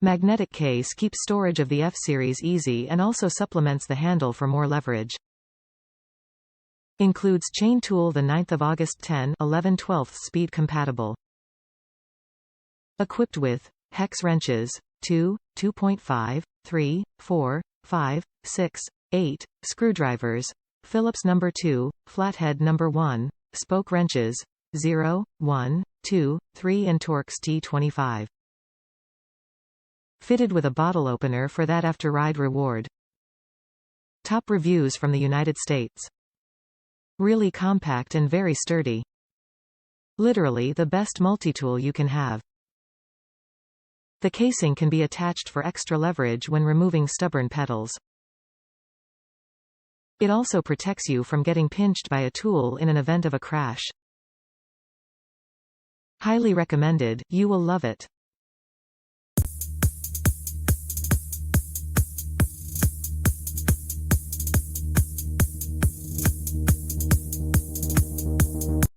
Magnetic case keeps storage of the F-series easy and also supplements the handle for more leverage. Includes chain tool the 9th of August 10 11/12 speed compatible. Equipped with hex wrenches, 2, 2.5, 3, 4, 5, 6, 8, screwdrivers, Phillips No. 2, flathead No. 1, spoke wrenches, 0, 1, 2, 3 and Torx T25. Fitted with a bottle opener for that after-ride reward. Top reviews from the United States. Really compact and very sturdy. Literally the best multi-tool you can have. The casing can be attached for extra leverage when removing stubborn pedals. It also protects you from getting pinched by a tool in an event of a crash. Highly recommended, you will love it.